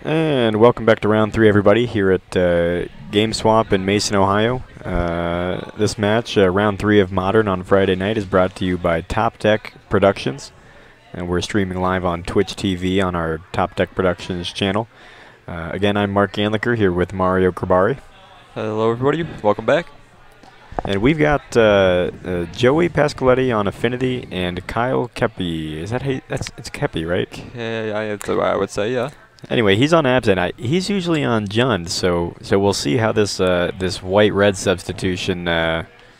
And welcome back to round 3, everybody, here at GameSwap in Mason, Ohio. This match, round 3 of Modern on Friday night, is brought to you by Top Deck Productions. And we're streaming live on Twitch TV on our Top Deck Productions channel. Again, I'm Mark Ganlicker here with Mario Krabari. Hello, everybody. Welcome back. And we've got Joey Pasqualetti on Affinity and Kyle Koeppe. Is that how it's Koeppe, right? Yeah, I would say, yeah. Anyway, he's on Abzan. He's usually on Jund, so we'll see how this this white-red substitution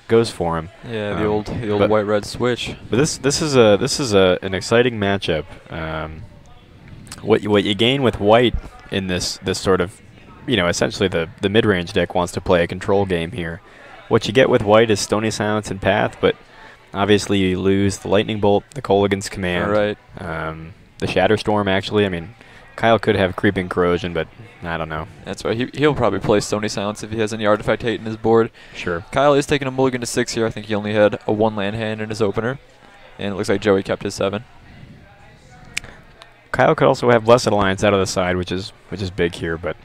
goes for him. Yeah, the old white-red switch. But this is an exciting matchup. What you gain with white in this sort of, essentially the mid-range deck wants to play a control game here. What you get with white is Stony Silence and Path, but obviously you lose the Lightning Bolt, the Kolaghan's Command, All right. The Shatterstorm. Actually, I mean, Kyle could have Creeping Corrosion, but I don't know. That's right. He'll probably play Stony Silence if he has any Artifact Hate in his board. Sure. Kyle is taking a mulligan to 6 here. I think he only had a 1-land hand in his opener. And it looks like Joey kept his 7. Kyle could also have Blessed Alliance out of the side, which is big here, but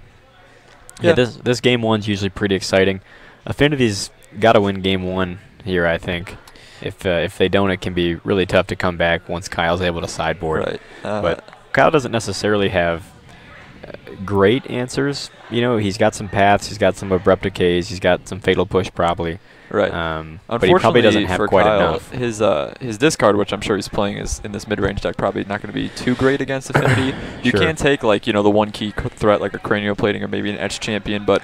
yeah, this game 1's usually pretty exciting. Affinity's got to win game 1 here, I think. If they don't, it can be really tough to come back once Kyle's able to sideboard. Right. But Kyle doesn't necessarily have great answers. He's got some paths, he's got some abrupt decays, he's got some fatal push probably. Right. But he probably doesn't have for quite Kyle, enough. His discard, which I'm sure he's playing is in this mid-range deck, probably not going to be too great against Affinity. You Sure. can take the one key threat like a Cranial Plating or maybe an Etch Champion, but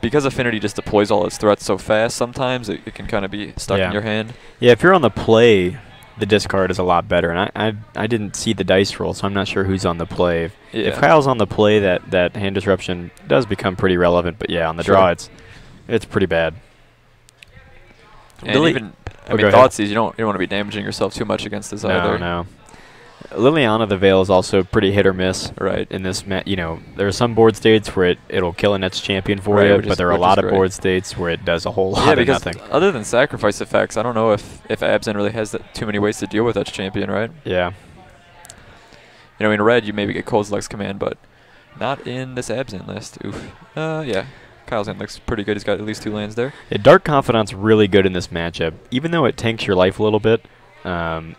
because Affinity just deploys all its threats so fast, sometimes it can kind of be stuck in your hand. Yeah, if you're on the play, the discard is a lot better. And I didn't see the dice roll, so I'm not sure who's on the play. If Kyle's on the play, that hand disruption does become pretty relevant. But yeah, on the draw, it's pretty bad. And even, Thoughtseize, you don't want to be damaging yourself too much against this either. No. Liliana, the Veil, is also pretty hit or miss. Right. In this, there are some board states where it'll kill a Net's champion for you, but there are a lot of board states where it does a whole lot of nothing. Other than sacrifice effects, I don't know if Abzan really has too many ways to deal with Net's champion, right? Yeah. In red, you maybe get Kozilek's Command, but not in this Abzan list. Oof. Yeah. Kyle's hand looks pretty good. He's got at least 2 lands there. Yeah, Dark Confidant's really good in this matchup. Even though it tanks your life a little bit,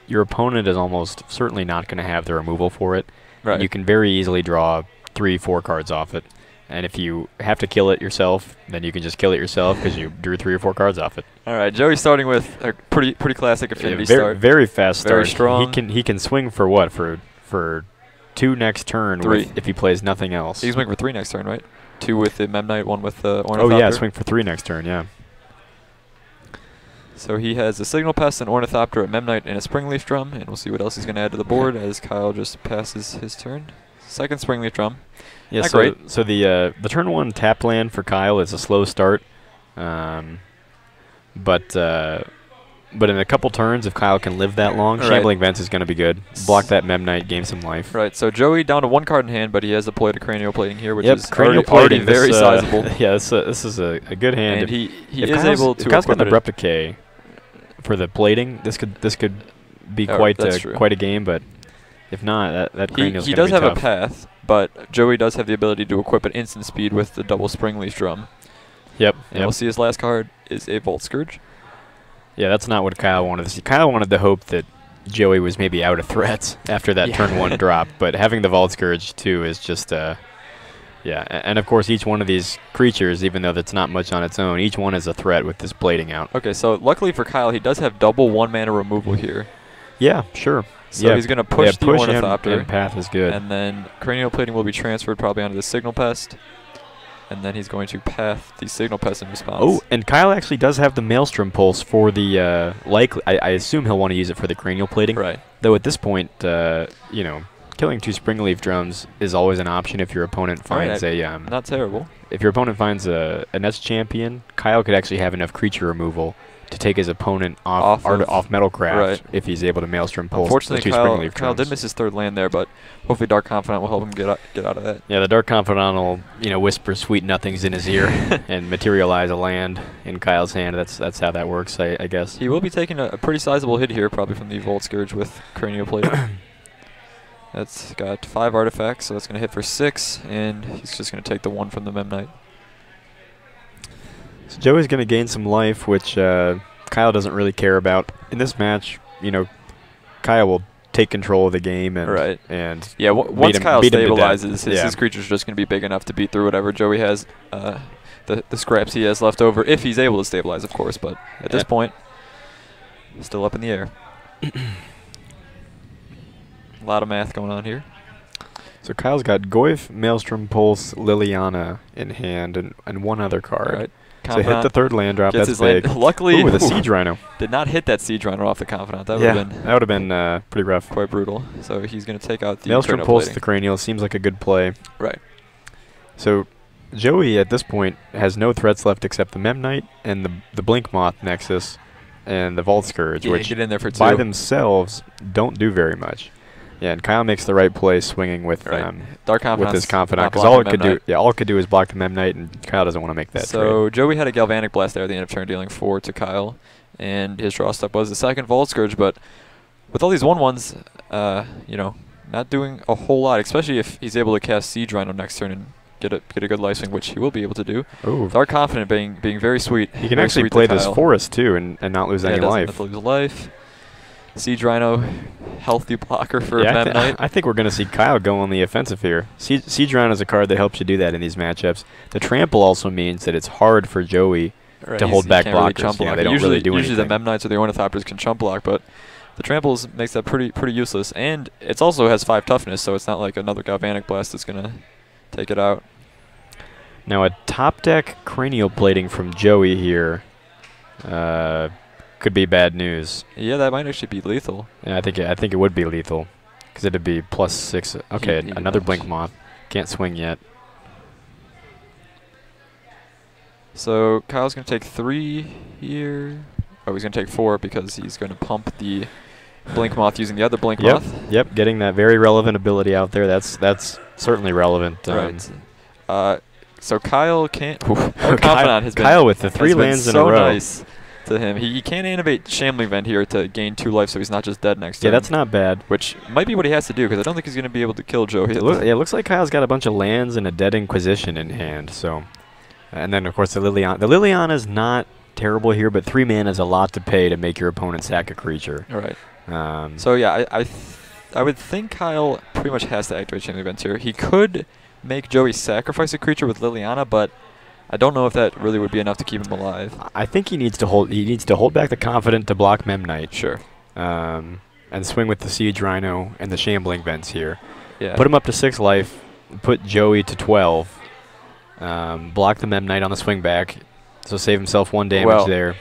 your opponent is almost certainly not going to have the removal for it. Right. You can very easily draw 3-4 cards off it. And if you have to kill it yourself, then you can just kill it yourself because you drew 3 or 4 cards off it. All right, Joey's starting with a pretty classic Affinity start. Very fast start. Very strong. He can swing for what? For 2 next turn 3 if he plays nothing else. He can swing for 3 next turn, right? 2 with the Memnite, 1 with the Ornithopter. Oh yeah, swing for 3 next turn, yeah. So he has a Signal Pest, an Ornithopter, a Memnite, and a Springleaf Drum, and we'll see what else he's going to add to the board as Kyle just passes his turn. Second Springleaf Drum. Yeah, not great. So the turn 1 tapped land for Kyle is a slow start, but in a couple turns, if Kyle can live that long, Shambling Vents is going to be good. Block that Memnite, gain some life. Right, so Joey down to 1 card in hand, but he has deployed a Cranial Plating here, which is Cranial already very sizable. Yeah, this is a good hand. And he is able to. If Kyle's got an Abrupt Decay for the plating, this could be quite a game, but if not, that Cranial's he going to be tough. He does have a path, but Joey does have the ability to equip at instant speed with the double Springleaf Drum. Yep. And we'll see his last card is a Volt Scourge. Yeah, that's not what Kyle wanted to see. Kyle wanted to hope that Joey was maybe out of threats after that turn 1 drop, but having the Vault Scourge too is just, yeah. And of course, each one of these creatures, even though that's not much on its own, each one is a threat with this plating out. Okay, so luckily for Kyle, he does have double 1-mana removal here. Yeah, sure. So he's going to push the Ornithopter. And Path is good. And then Cranial Plating will be transferred probably onto the Signal Pest. And then he's going to path the Signal Pest in response. Oh, and Kyle actually does have the Maelstrom Pulse for the likely. I assume he'll want to use it for the Cranial Plating. Right. Though at this point, killing 2 Springleaf Drums is always an option if your opponent finds not terrible. If your opponent finds a Nets champion, Kyle could actually have enough creature removal to take his opponent off Metalcraft if he's able to Maelstrom Pulse. Unfortunately, the 2 Springleaf Kyle did miss his 3rd land there, but hopefully Dark Confidant will help him get out of that. Yeah, the Dark Confidant will whisper sweet nothings in his ear and materialize a land in Kyle's hand. That's how that works, I guess. He will be taking a pretty sizable hit here, probably from the Volt Scourge with Cranial Plating. That's got 5 artifacts, so that's going to hit for 6, and he's just going to take the 1 from the Mem Knight. So Joey's going to gain some life, which Kyle doesn't really care about. In this match, you know, Kyle will take control of the game and and yeah. Once Kyle stabilizes, his creature's just going to be big enough to beat through whatever Joey has, the scraps he has left over, if he's able to stabilize, of course. But at this point, still up in the air. A lot of math going on here. So Kyle's got Koeppe, Maelstrom, Pulse, Liliana in hand, and one other card. Right. So hit the 3rd land drop. That's big. Luckily, with a Siege Rhino. Did not hit that Siege Rhino off the Confidant. That would have been pretty rough. Quite brutal. So he's going to take out the Maelstrom Pulse the Cranial. Seems like a good play. Right. So Joey at this point has no threats left except the Mem Knight and the Blink Moth Nexus and the Vault Scourge, which get in there for 2. by themselves don't do very much. Yeah, and Kyle makes the right play swinging with with his Confidant, because all it could do is block the Mem Knight, and Kyle doesn't want to make that So trade. Joey had a Galvanic Blast there at the end of turn, dealing 4 to Kyle, and his draw step was the 2nd Vault Scourge. But with all these 1/1s, you know, not doing a whole lot, especially if he's able to cast Siege Rhino next turn and get a good life swing, which he will be able to do. Ooh. Dark Confidant being very sweet. He can actually play this Forest too and not lose any life. Have to lose life. Siege Rhino, healthy blocker for Mem Knight. I think we're going to see Kyle go on the offensive here. Siege Rhino is a card that helps you do that in these matchups. The Trample also means that it's hard for Joey to hold back blockers. Really they don't really do anything. Usually the Mem Knights or the Ornithopters can chump block, but the Tramples makes that pretty useless. And it also has 5 toughness, so it's not like another Galvanic Blast that's going to take it out. Now a top deck Cranial Plating from Joey here could be bad news. Yeah, that might actually be lethal. Yeah, I think it would be lethal, because it'd be +6. Okay, another Blink Moth. Can't swing yet. So Kyle's going to take 3 here. Oh, he's going to take 4 because he's going to pump the Blink Moth using the other Blink Moth. Yep, getting that very relevant ability out there. That's certainly relevant. Right. So Kyle can't. Confidant has been. Kyle with the 3 lands in a row. Nice to him. He can't innovate Shambling Vent here to gain 2 life, so he's not just dead next turn. Yeah, that's not bad. Which might be what he has to do, because I don't think he's going to be able to kill Joe. It looks like Kyle's got a bunch of lands and a Dead Inquisition in hand. So, and then of course the Liliana. The Liliana's not terrible here, but 3 mana is a lot to pay to make your opponent sack a creature. Right. So yeah, I would think Kyle pretty much has to activate Shambling Vent here. He could make Joey sacrifice a creature with Liliana, but I don't know if that really would be enough to keep him alive. I think he needs to hold back the Confidant to block Mem Knight. Sure. And swing with the Siege Rhino and the Shambling Vents here. Yeah. Put him up to 6 life. Put Joey to 12. Block the Mem Knight on the swing back. So save himself 1 damage there.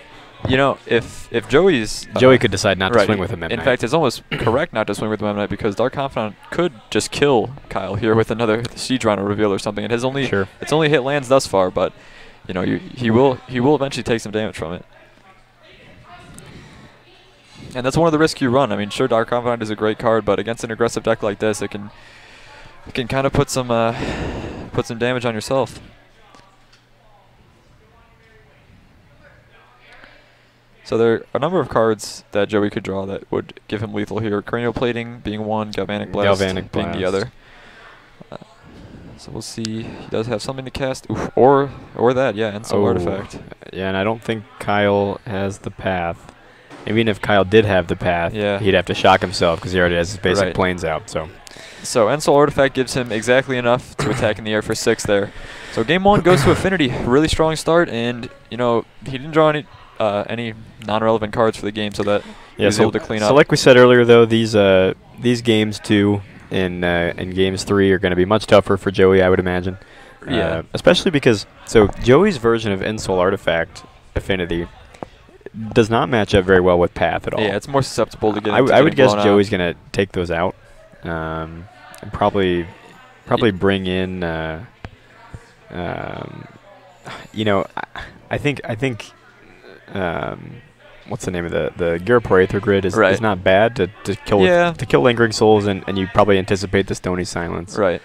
You know, if Joey's... Joey could decide not to swing with a Mem Knight. In fact, it's almost correct not to swing with the Mem Knight, because Dark Confidant could just kill Kyle here with another Siege Rhino reveal or something. It has only it's only hit lands thus far, but you know he will eventually take some damage from it. And that's one of the risks you run. I mean, sure, Dark Confidant is a great card, but against an aggressive deck like this, it can kind of put some damage on yourself. So there are a number of cards that Joey could draw that would give him lethal here. Cranial Plating being one, Galvanic Blast being the other. So we'll see. He does have something to cast. Oof. Or that, yeah, and some Artifact. Yeah, and I don't think Kyle has the path. Even if Kyle did have the path, he'd have to shock himself because he already has his basic planes out. So Ensoul Artifact gives him exactly enough to attack in the air for 6 there. So game 1 goes to Affinity. Really strong start, and you know he didn't draw any non-relevant cards for the game, so that he was able to clean up. So like we said earlier, though, these games 2 and games 3 are going to be much tougher for Joey, I would imagine. Yeah. Especially because Joey's version of Ensoul Artifact Affinity does not match up very well with Path at all. Yeah, it's more susceptible to getting. I would guess Joey's going to take those out, and probably bring in. You know, I think. What's the name of the Girapor Aether Grid is not bad to kill Lingering Souls, and you probably anticipate the Stony Silence. Right.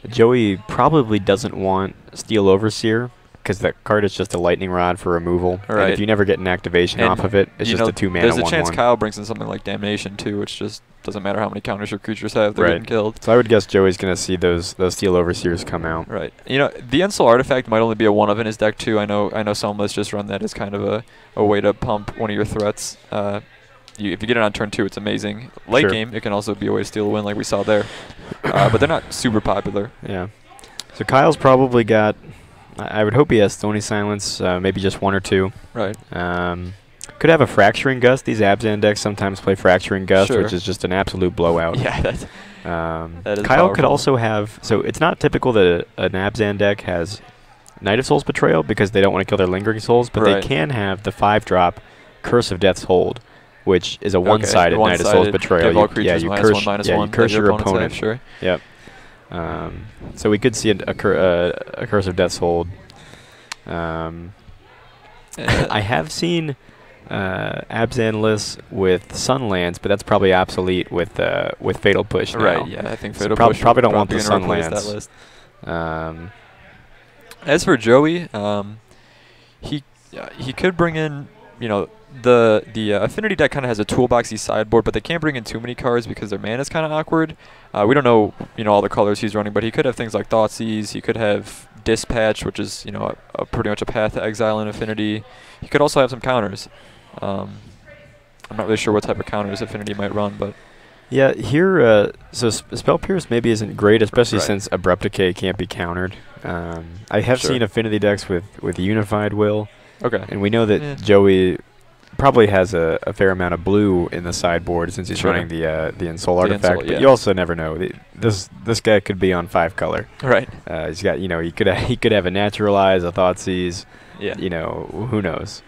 Joey probably doesn't want Steel Overseer because that card is just a lightning rod for removal. Right. And if you never get an activation off of it, it's just a 2-mana 1/1. There's a chance Kyle brings in something like Damnation too, which just doesn't matter how many counters your creatures have, they're getting killed. So I would guess Joey's going to see those Steel Overseers come out. Right. You know, the Ensoul Artifact might only be a 1-of in his deck too. I know some lists just run that as kind of a way to pump one of your threats. If you get it on turn 2, it's amazing. Late game, it can also be a way to steal a win like we saw there. But they're not super popular. Yeah. So Kyle's probably got, I would hope he has Stony Silence, maybe just 1 or 2. Right. Could have a Fracturing Gust. These Abzan decks sometimes play Fracturing Gust, Sure. which is just an absolute blowout. Yeah, that is Kyle powerful. could also have, so it's not typical that an Abzan deck has Knight of Souls Betrayal because they don't want to kill their Lingering Souls, but they can have the 5-drop Curse of Death's Hold, which is a one-sided Knight of Souls Betrayal. Give all creatures you -1/-1 curse your opponent. Sure. Yep. So we could see a Curse of Death's Hold. I have seen Abzan lists with Sunlands, but that's probably obsolete with Fatal Push now. Right, yeah, I think Fatal so Push probably don't want the gonna replace that Sunlands. list. As for Joey, he could bring in, you know, the Affinity deck kind of has a toolboxy sideboard, but they can't bring in too many cards because their mana is kind of awkward. We don't know, you know, all the colors he's running, but he could have things like Thoughtseize. He could have Dispatch, which is, you know, pretty much a path to exile in Affinity. He could also have some counters. I'm not really sure what type of counters Affinity might run, but yeah, here so Spell Pierce maybe isn't great, especially since Abrupt Decay can't be countered. I have seen Affinity decks with Unified Will. Okay. And we know that Joey probably has a fair amount of blue in the sideboard since he's running the Ensoul Artifact. But you also never know. This guy could be on 5-color. Right. He's got, you know, he could have a Naturalize, a Thoughtseize. Yeah. You know, who knows?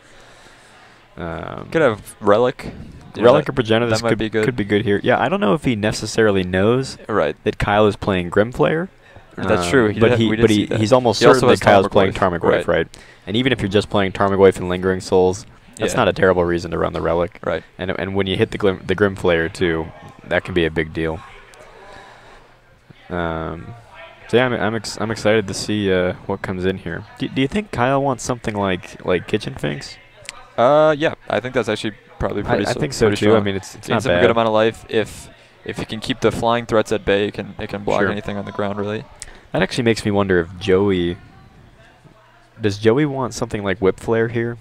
Could have Relic. Relic or Progenitus could be good here. Yeah, I don't know if he necessarily knows that Kyle is playing Grimflayer. That's true. He's almost certain that Kyle's playing Tarmogoyf, right? And even if you're just playing Tarmogoyf and Lingering Souls, that's not a terrible reason to run the Relic. Right. And when you hit the Grimflayer too, that can be a big deal. So yeah, I'm excited to see what comes in here. Do you think Kyle wants something like Kitchen Finks? Yeah, I think that's actually probably pretty. I think so too. Strong. I mean, it's not bad. A good amount of life. If you can keep the flying threats at bay, it can block anything on the ground really. That actually makes me wonder if does Joey want something like Whip Flare here?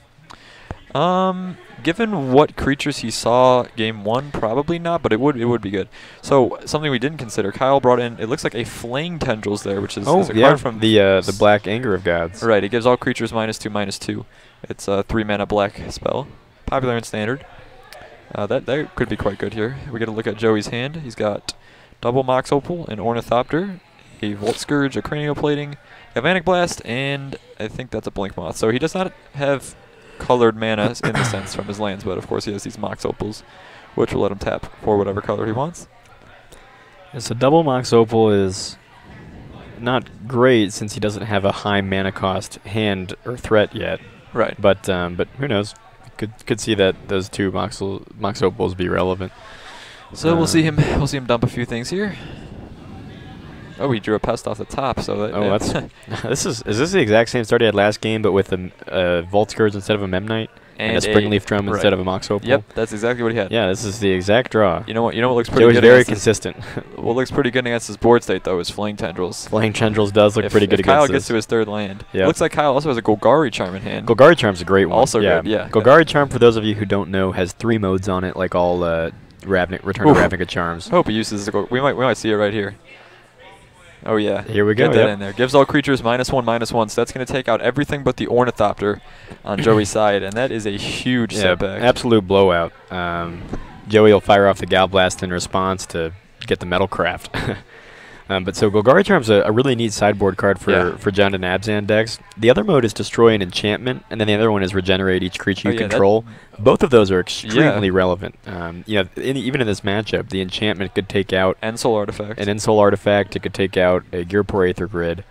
Given what creatures he saw game 1, probably not, but it would be good. So something we didn't consider, Kyle brought in, it looks like a Flaying Tendrils there, which is a card from the Black Anger of Gods. Right, it gives all creatures -2/-2. It's a 3-mana black spell, popular in Standard. That could be quite good here. We get a look at Joey's hand. He's got double Mox Opal, an Ornithopter, a Volt Scourge, a Cranioplating, Galvanic Blast, and I think that's a Blink Moth. So he does not have colored mana in the sense from his lands, but of course he has these Mox Opals, which will let him tap for whatever color he wants. Yeah, so double Mox Opal is not great since he doesn't have a high mana cost hand or threat yet. Right. But who knows? Could see that those two Mox Opals be relevant. So we'll see him dump a few things here. Oh, he drew a Pest off the top. So that's is this the exact same start he had last game, but with a Volt Scourge instead of a Memnite and a Springleaf Drum instead of a Mox Opal? Yep, that's exactly what he had. Yeah, this is the exact draw. You know what looks pretty good. Joey's very consistent. What looks pretty good against his board state though is Flaying Tendrils. Flaying Tendrils does look pretty good against Kyle gets to his 3rd land. Looks like Kyle also has a Golgari Charm in hand. Golgari Charm's a great one. Also good, yeah. Golgari Charm, for those of you who don't know, has 3 modes on it, like all Return to Ravnica charms. I hope he uses the we might see it right here. Oh yeah. Here we go. Get that in there. Gives all creatures -1/-1, so that's going to take out everything but the Ornithopter on Joey's side, and that is a huge setback. Absolute blowout. Joey will fire off the Galblast in response to get the Metalcraft. But so Golgari Charm's a really neat sideboard card for John and Abzan decks. The other mode is Destroy an Enchantment, and then the other one is Regenerate each creature you control. Both of those are extremely relevant. Even in this matchup, the Enchantment could take out an Ensoul Artifact. It could take out a Ghirapur Aether Grid.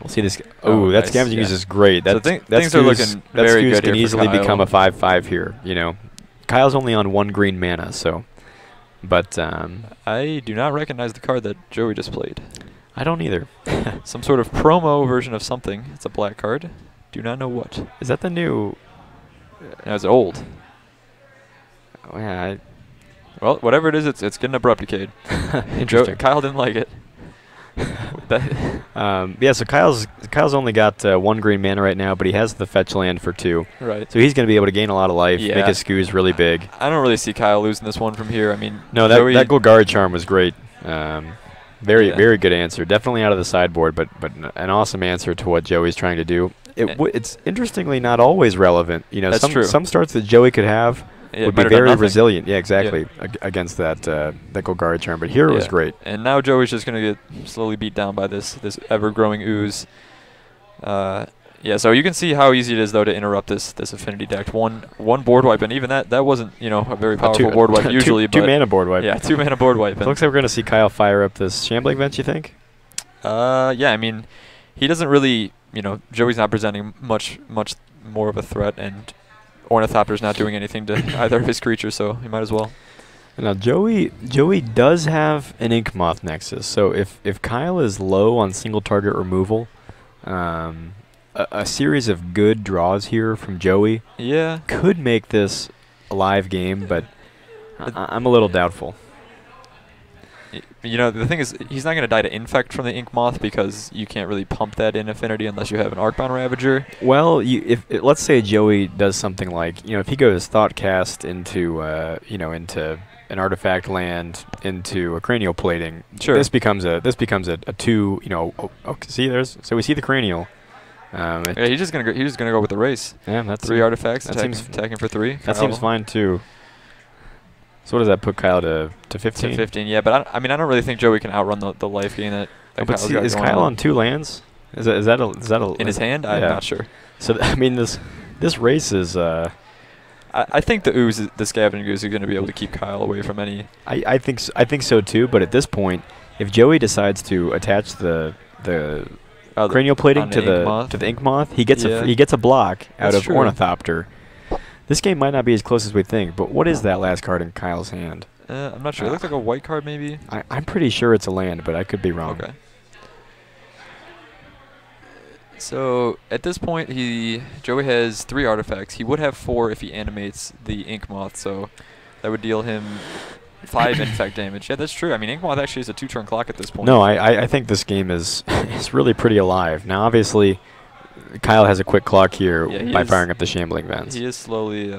We'll see this. That Scavenging Use is great. Things are looking very good can here easily for Kyle. become a 5/5 here. You know, Kyle's only on 1 green mana, so. But I do not recognize the card that Joey just played. I don't either. Some sort of promo version of something. It's a black card. Do not know what. Is that the new? No, it's old. Oh, yeah. Well, whatever it is, it's getting abrupticated. Kyle didn't like it. Yeah, so Kyle's only got 1 green mana right now, but he has the fetch land for 2. Right. So he's going to be able to gain a lot of life, Yeah. make his skews really big. I don't really see Kyle losing this one from here. I mean, No, that Golgari charm was great. Very good answer. Definitely out of the sideboard, but an awesome answer to what Joey's trying to do. It's interestingly not always relevant. You know, That's true. Some starts that Joey could have would be very resilient. Yeah, exactly, against that Golgari charm. But here it was great. And now Joey's just going to get slowly beat down by this ever-growing ooze. Yeah, so you can see how easy it is, though, to interrupt this Affinity deck. One board wipe, and even that wasn't, a very powerful board wipe usually. Two mana board wipe. Yeah, 2 mana board wipe. So it looks like we're going to see Kyle fire up this Shambling Bench, you think? Yeah, I mean, he doesn't really, Joey's not presenting much more of a threat, and Ornithopter's not doing anything to either of his creatures, so he might as well. Now, Joey does have an Ink Moth Nexus, so if Kyle is low on single target removal, a series of good draws here from Joey could make this a live game, but I'm a little doubtful. The thing is, he's not going to die to Infect from the Ink Moth because you can't really pump that in Affinity unless you have an Arcbound Ravager. Well, let's say Joey does something like, if he goes Thoughtcast into, into an artifact land, into a Cranial Plating, this becomes a 2, so we see the Cranial. Yeah, he's just gonna go with the race. Yeah, that's 3 artifacts. Attacking for 3. That seems fine too. So what does that put Kyle to 15? To 15, yeah. But I don't really think Joey can outrun the life gain that Kyle's got. Is Kyle on 2 lands? Is that a in his hand? I'm not sure. So this race is. I think the Scavenging Goose is going to be able to keep Kyle away from any. I think so too. But at this point, if Joey decides to attach the Cranial Plating to the Ink Moth, he gets a block out of Ornithopter. This game might not be as close as we think, but what is that last card in Kyle's hand? I'm not sure. It looks like a white card, maybe. I'm pretty sure it's a land, but I could be wrong. Okay. So at this point, Joey has 3 artifacts. He would have 4 if he animates the Ink Moth, so that would deal him 5 infect damage. Yeah, that's true. I mean, Ink Moth actually is a 2-turn clock at this point. No, I think this game is really pretty alive. Now, obviously, Kyle has a quick clock here by firing up the Shambling Vents. He is slowly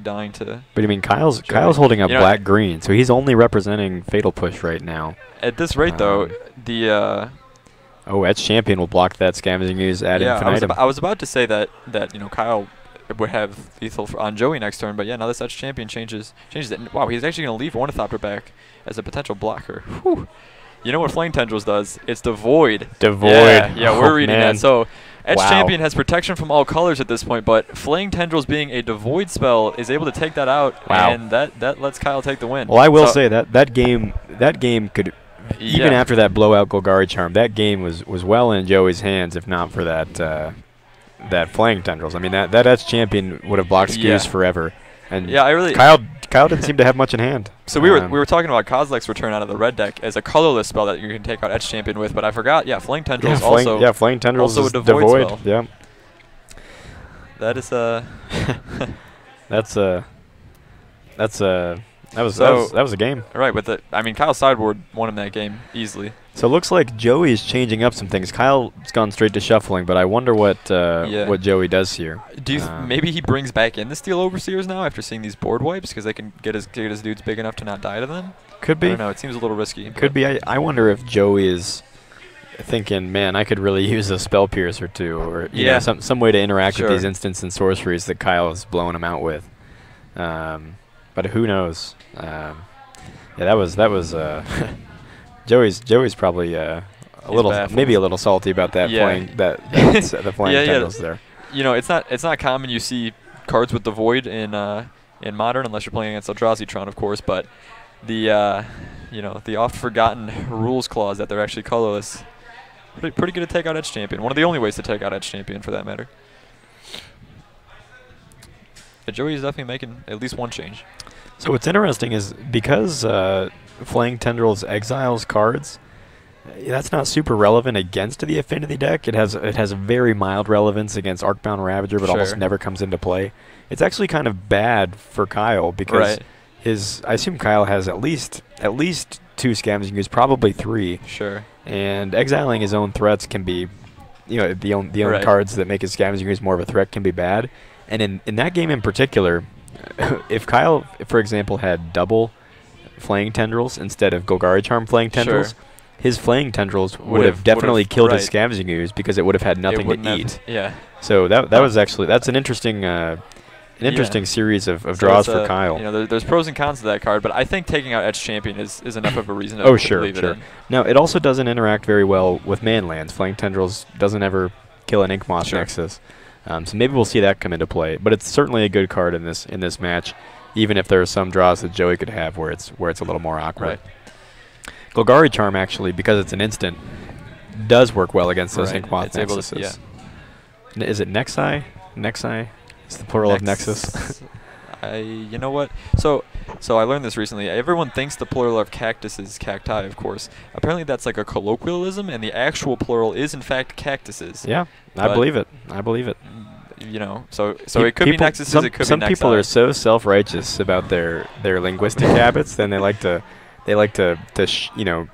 dying to. But I mean, Kyle's holding up black-green, so he's only representing Fatal Push right now. At this rate, though, the. Etch Champion will block that Scavenging Ooze ad infinitum. I was about to say that Kyle would have lethal on Joey next turn, but yeah, now this Etch Champion changes it. Wow, he's actually going to leave Ornithopter back as a potential blocker. Whew. You know what Flame Tendrils does? It's Devoid. Yeah, we're reading that. So Etch Champion has protection from all colors at this point, but Flame Tendrils being a Devoid spell is able to take that out, and that lets Kyle take the win. Well, I will say that game could. Even after that blowout Golgari charm, that game was well in Joey's hands, if not for that Flaying Tendrils. I mean, that Etch Champion would have blocked skews forever. And Kyle didn't seem to have much in hand. So we were talking about Kozilek's return out of the red deck as a colorless spell that you can take out Etch Champion with, but I forgot. Yeah, Flaying Tendrils also. Yeah, Flaying Tendrils also is a Devoid spell. Yeah. That is that was a game. Right, Kyle's sideboard won him that game easily. So it looks like Joey's changing up some things. Kyle's gone straight to shuffling, but I wonder what Joey does here. Do you maybe he brings back in the Steel Overseers now after seeing these board wipes because they can get his dudes big enough to not die to them? Could be. I don't know. It seems a little risky. Could be. I wonder if Joey is thinking, man, I could really use a Spell Pierce or 2, or you know, some way to interact with these instants and sorceries that Kyle is blowing him out with. But who knows? That was Joey's probably maybe a little salty about that the Flying Tendrils there. It's not common you see cards with the Void in Modern unless you're playing against Eldrazi-tron, of course. But the oft forgotten rules clause that they're actually colorless, pretty good to take out Etch Champion. One of the only ways to take out Etch Champion, for that matter. But Joey's definitely making at least one change. So what's interesting is because Flaying Tendrils exiles cards, That's not super relevant against the Affinity deck. It has a very mild relevance against Arcbound Ravager, but almost never comes into play. It's actually kind of bad for Kyle because I assume Kyle has at least 2 Scavenging Ooze, probably 3. Sure. And exiling his own threats can be, the own cards that make his Scavenging Ooze more of a threat can be bad. And in that game in particular, if Kyle, for example, had double Flaying Tendrils instead of Golgari Charm Flaying Tendrils, his Flaying Tendrils would have definitely killed his Scavenging Ooze because it would have had nothing to eat. So that's an interesting series of draws for Kyle. There's pros and cons to that card, but I think taking out Edge Champion is enough of a reason to leave it in. Now, it also doesn't interact very well with Manlands. Flaying Tendrils doesn't ever kill an Inkmoth Nexus. So maybe we'll see that come into play. But it's certainly a good card in this match, even if there are some draws that Joey could have where it's a little more awkward. Golgari Charm, actually, because it's an instant, does work well against those Inkmoth Nexuses. Is it Nexi? Nexi? It's the plural of Nexus. You know what? So I learned this recently. Everyone thinks the plural of cactus is cacti, of course. Apparently that's like a colloquialism, and the actual plural is in fact cactuses. Yeah, I believe it. So it could be nexuses, it could be some people are so self-righteous about their linguistic habits, then they like to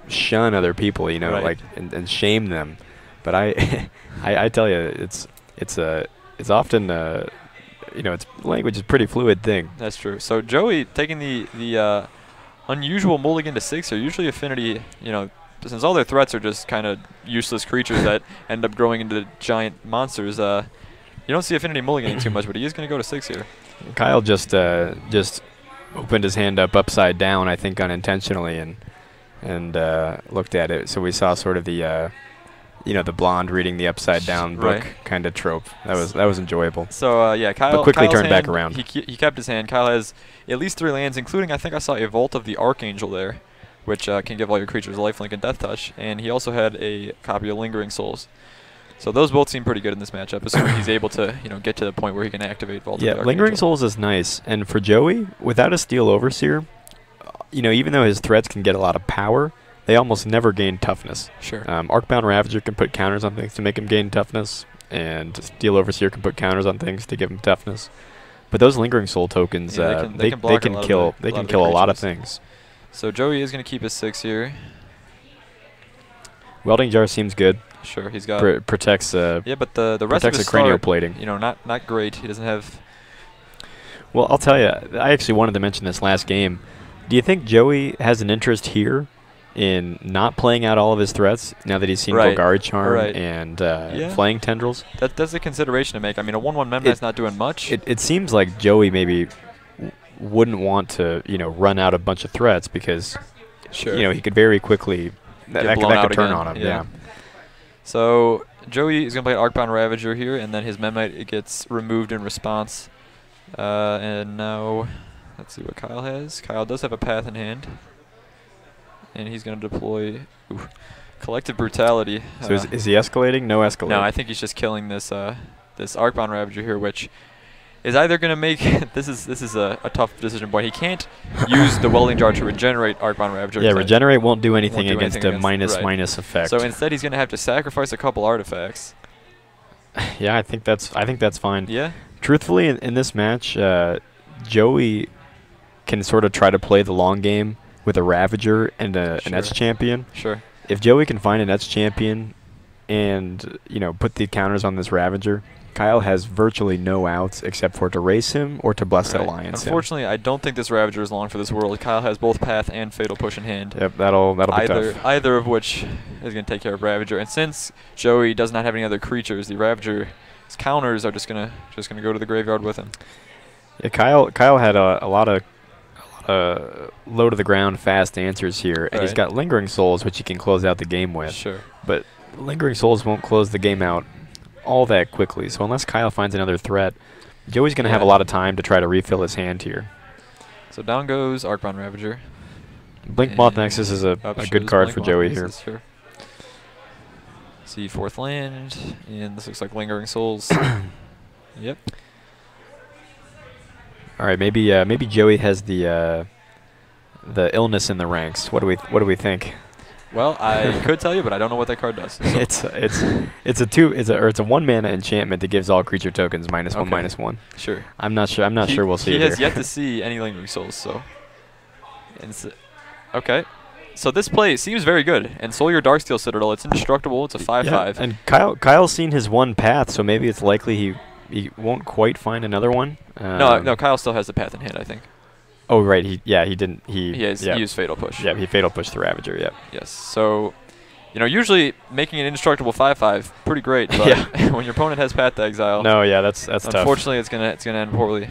shun other people, like and shame them. But I tell you, it's often language is a pretty fluid thing. That's true. So Joey taking the unusual mulligan to 6 here. Usually Affinity, since all their threats are just kind of useless creatures that end up growing into giant monsters, you don't see Affinity mulliganing too much, but he is going to go to 6 here. Kyle just opened his hand up upside down, I think unintentionally, and looked at it. So we saw sort of the the blonde reading the upside down book kind of trope. That was enjoyable. So Kyle. But quickly Kyle's turned hand, back around. He kept his hand. Kyle has at least 3 lands, including I think I saw a Vault of the Archangel there, which can give all your creatures lifelink and death touch. And he also had a copy of Lingering Souls. So those both seem pretty good in this matchup, assuming he's able to get to the point where he can activate Vault of the Archangel. Lingering Souls is nice, and for Joey, without a Steel Overseer, even though his threats can get a lot of power, they almost never gain toughness. Sure. Arcbound Ravager can put counters on things to make him gain toughness, and Steel Overseer can put counters on things to give him toughness. But those Lingering Soul tokens, they can kill a lot of things. So Joey is going to keep his 6 here. Welding Jar seems good. Sure, he's got protects. But the rest of his cranial plating. Not great. He doesn't have. Well, I'll tell you. I actually wanted to mention this last game. Do you think Joey has an interest here in not playing out all of his threats now that he's seen Golgari Charm and Flaying Tendrils? That's a consideration to make. I mean, a 1/1 Memnite's not doing much. It seems like Joey maybe wouldn't want to run out a bunch of threats because he could very quickly that could turn on him. Yeah. So Joey is going to play Arcbound Ravager here, and then his Memnite gets removed in response. And now, let's see what Kyle has. Kyle does have a Path in hand, and he's going to deploy Collective Brutality. So is he escalating? No escalating. No, I think he's just killing this this Arcbound Ravager here, which is either going to make this is a tough decision point. He can't use the Welding Jar to regenerate Arcbound Ravager. Yeah, regenerate won't do anything against a minus effect. So instead, he's going to have to sacrifice a couple artifacts. Yeah, I think that's fine. Yeah. Truthfully, in this match, Joey can sort of try to play the long game with a Ravager and an Etch Champion. Sure. If Joey can find an Etch Champion and put the counters on this Ravager, Kyle has virtually no outs except for to race him or to Blessed Alliance him. Unfortunately, I don't think this Ravager is long for this world. Kyle has both Path and Fatal Push in hand. Yep, that'll be tough. Either of which is going to take care of Ravager. And since Joey does not have any other creatures, the Ravager's counters are just gonna go to the graveyard with him. Yeah, Kyle had a lot of low to the ground fast answers here, and he's got Lingering Souls, which he can close out the game with. Sure. But Lingering Souls won't close the game out all that quickly. So unless Kyle finds another threat, Joey's going to have a lot of time to try to refill his hand here. So down goes Arcbound Ravager. Blink Moth Nexus is a good card for Joey here. Sure. See 4th land, and this looks like Lingering Souls. Yep. All right, maybe Joey has the illness in the ranks. What do we think? Well, I could tell you, but I don't know what that card does. So. It's a 1-mana enchantment that gives all creature tokens -1/-1. Sure. I'm not sure we'll see it He here. has yet to see any Lingering Souls, so. Okay. So this play seems very good. And Soul Your Darksteel Citadel, it's indestructible. It's a 5/5. Yeah, and Kyle's seen his one path, so maybe it's likely he won't quite find another one. No, Kyle still has the path in hand, I think. Oh right, he didn't. He used Fatal Push. Yeah, he Fatal Pushed the Ravager. Yeah. Yes. So, usually making an indestructible 5/5 pretty great, but when your opponent has Path to Exile, no, yeah, that's tough. Unfortunately, it's gonna end poorly.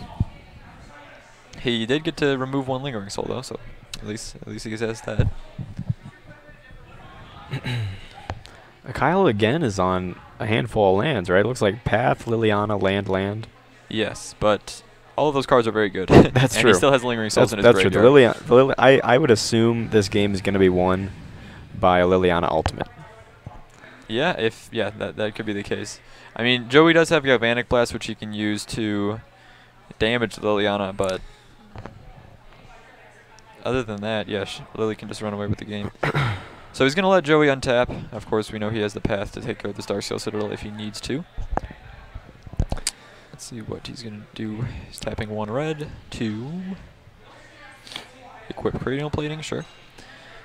He did get to remove one Lingering Soul though, so at least he has that. Kyle again is on a handful of lands, right? It looks like Path, Liliana, land. Yes, but all of those cards are very good. That's and true. He still has Lingering Souls in his graveyard. That's true. I would assume this game is going to be won by a Liliana Ultimate. Yeah, that could be the case. I mean, Joey does have Galvanic Blast, which he can use to damage Liliana, but other than that, Lily can just run away with the game. So he's going to let Joey untap. Of course, we know he has the path to take care of this Darksteel Citadel if he needs to. Let's see what he's going to do. He's tapping 1 red to equip Cranial Plating, sure.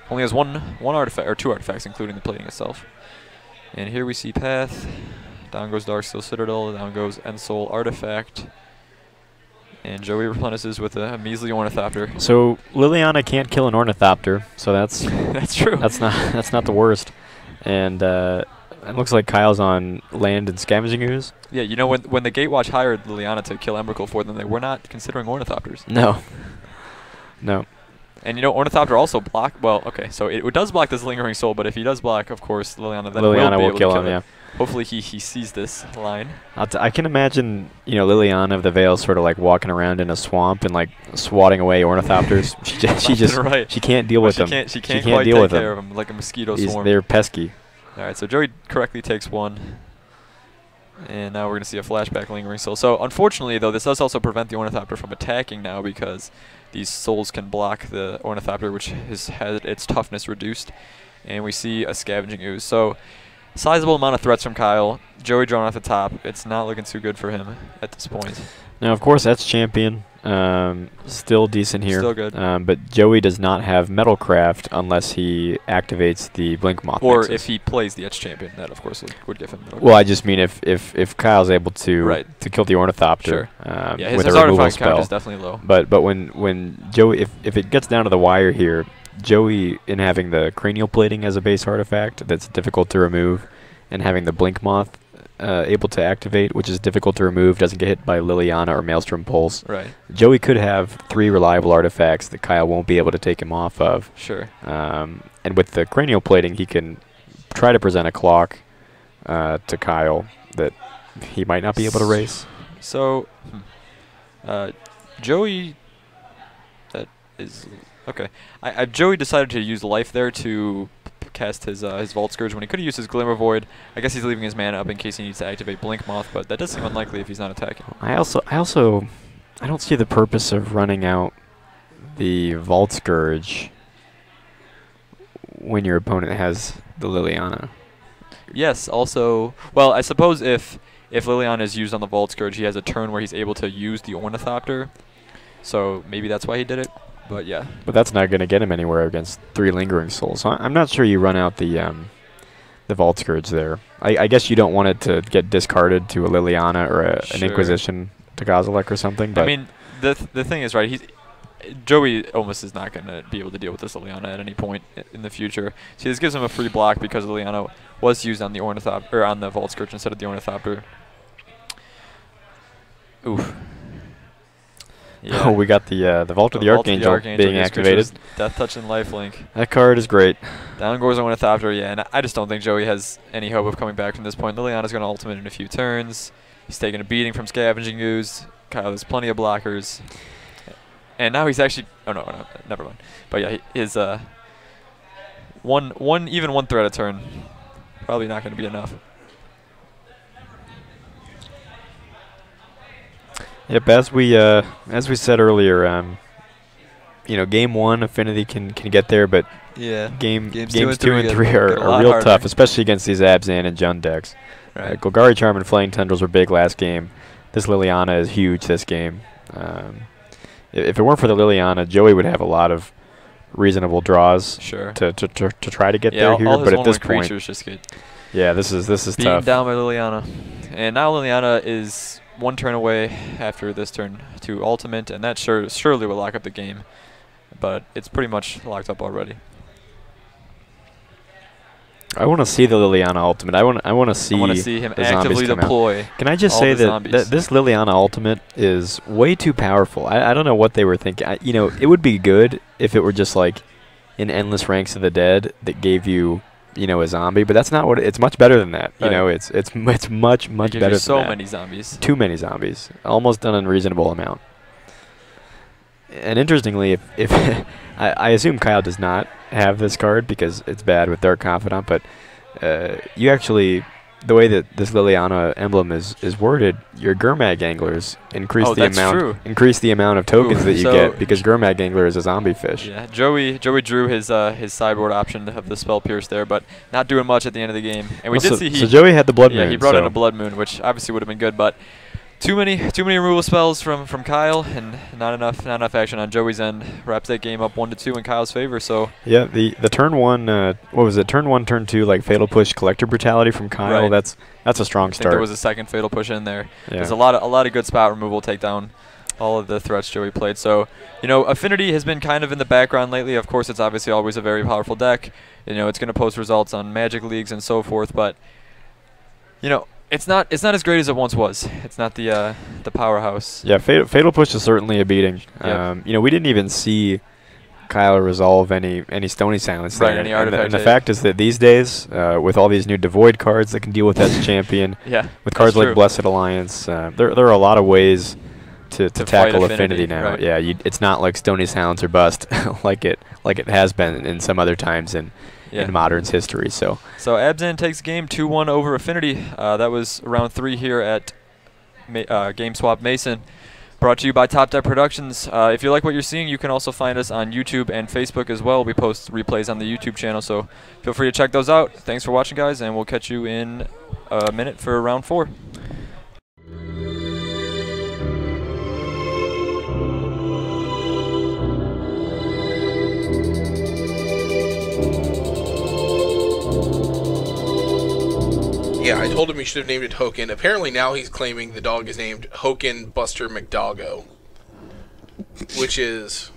Only has one artifact, or 2 artifacts, including the plating itself. And here we see Path. Down goes Darksteel Citadel. Down goes Ensoul Artifact. And Joey replenishes with a measly Ornithopter. So Liliana can't kill an Ornithopter, so that's that's true. That's not the worst. And it looks like Kyle's on land and Scavenging Ooze. Yeah, when the Gatewatch hired Liliana to kill Emrakul for them, they were not considering Ornithopters. No. And Ornithopter also block. Well, okay, so it does block this Lingering Soul, but if he does block, of course, Liliana will kill him. Yeah. Hopefully he sees this line. I can imagine Liliana of the Veil sort of like walking around in a swamp and like swatting away Ornithopters. she can't deal with them. She can't quite deal with them like a mosquito swarm. They're pesky. All right, so Joey correctly takes 1. And now we're going to see a flashback Lingering Soul. So unfortunately, though, this does also prevent the Ornithopter from attacking now because these souls can block the Ornithopter, which has had its toughness reduced. And we see a Scavenging Ooze. So sizable amount of threats from Kyle. Joey drawn off the top. It's not looking too good for him at this point. Now, of course, that's Champion. Still decent here. Still good. But Joey does not have Metalcraft unless he activates the Blink Moth. Or Nexus. if he plays the Etch Champion, that of course would give him Metalcraft. Well, I just mean if Kyle's able to kill the Ornithopter his with a removal artifact spell. count is definitely low. But when Joey, if it gets down to the wire here, Joey, in having the Cranial Plating as a base artifact that's difficult to remove, and having the Blink Moth able to activate, which is difficult to remove, doesn't get hit by Liliana or Maelstrom Pulse. Right. Joey could have 3 reliable artifacts that Kyle won't be able to take him off of. Sure. And with the Cranial Plating, he can try to present a clock to Kyle that he might not be able to race. So, Joey, that is okay. Joey decided to use life there to cast his Vault Scourge when he could have used his Glimmer Void. I guess he's leaving his mana up in case he needs to activate Blink Moth, but that does seem unlikely if he's not attacking. I don't see the purpose of running out the Vault Scourge when your opponent has the Liliana. Yes, also, well, I suppose if Liliana is used on the Vault Scourge, he has a turn where he's able to use the Ornithopter, so maybe that's why he did it. But yeah. But that's not going to get him anywhere against 3 Lingering Souls. So I'm not sure you run out the Vault Scourge there. I guess you don't want it to get discarded to a Liliana or an Inquisition to Kozilek or something. But I mean, the thing is, right, Joey almost is not going to be able to deal with this Liliana at any point in the future. So this gives him a free block because Liliana was used on the Ornithopter, or on the Vault Scourge instead of the Ornithopter. Oof. Yeah. Oh, we got the Vault of the Archangel being activated. Death Touch and Lifelink. That card is great. Down goes Ornithopter, yeah, and I just don't think Joey has any hope of coming back from this point. Liliana's going to ultimate in a few turns. He's taking a beating from Scavenging Ooze. Kyle has plenty of blockers. And now he's actually... Oh, no, never mind. But yeah, his one threat a turn. Probably not going to be enough. Yep, as we said earlier, game 1, Affinity can get there, but games 2 and 3 are real tough, especially against these Abzan and Jund decks. Right. Golgari Charm and Flaying Tendrils were big last game. This Liliana is huge this game. If it weren't for the Liliana, Joey would have a lot of reasonable draws to try to get there here. But at this point, just get this is beaten tough. Down by Liliana, and now Liliana is 1 turn away after this turn to ultimate, and that surely will lock up the game. But it's pretty much locked up already. I want to see the Liliana ultimate. I want to see him the actively deploy. Can I just say that this Liliana ultimate is way too powerful. I don't know what they were thinking. It would be good if it were just like in Endless Ranks of the Dead that gave you, a zombie, but that's not what it's much better than that. Right. It's much better than so that. many zombies. Too many zombies. Almost an unreasonable amount. And interestingly, if I assume Kyle does not have this card because it's bad with Dark Confidant, but you actually, the way that this Liliana emblem is worded, your Gurmag Anglers increase the amount of tokens that you get, because Gurmag Angler is a zombie fish. Yeah, Joey drew his sideboard option to have the Spell Pierce there, but not doing much at the end of the game. And we did see so Joey had the Blood Moon. Yeah, he brought in a Blood Moon, which obviously would have been good, but too many removal spells from Kyle, and not enough action on Joey's end. Wraps that game up 1-2 in Kyle's favor. So yeah, the turn 1, what was it? Turn 1, turn 2, like Fatal Push, Collector Brutality from Kyle. Right. That's a strong I think start. there was a second Fatal Push in there. Yeah. There's a lot of good spot removal, take down all of the threats Joey played. So Affinity has been kind of in the background lately. Of course, it's obviously always a very powerful deck. It's going to post results on Magic leagues and so forth, but it's not as great as it once was. It's not the powerhouse. Yeah, Fatal Push is certainly a beating. Yep. We didn't even see Kyle resolve any Stony Silence there. Right, any artifact. And the fact is that these days, with all these new Devoid cards that can deal with that as champion, with cards like Blessed Alliance, there are a lot lot of ways to tackle Affinity now. Right. Yeah, it's not like Stony Silence or bust like it has been in some other times in Modern's history. So Abzan takes game 2-1 over Affinity. That was round 3 here at GameSwap Mason. Brought to you by Top Deck Productions. If you like what you're seeing, you can also find us on YouTube and Facebook as well. We post replays on the YouTube channel, so feel free to check those out. Thanks for watching, guys, and we'll catch you in a minute for round 4. Yeah, I told him he should have named it Hoken. Apparently now he's claiming the dog is named Hoken Buster McDoggo, which is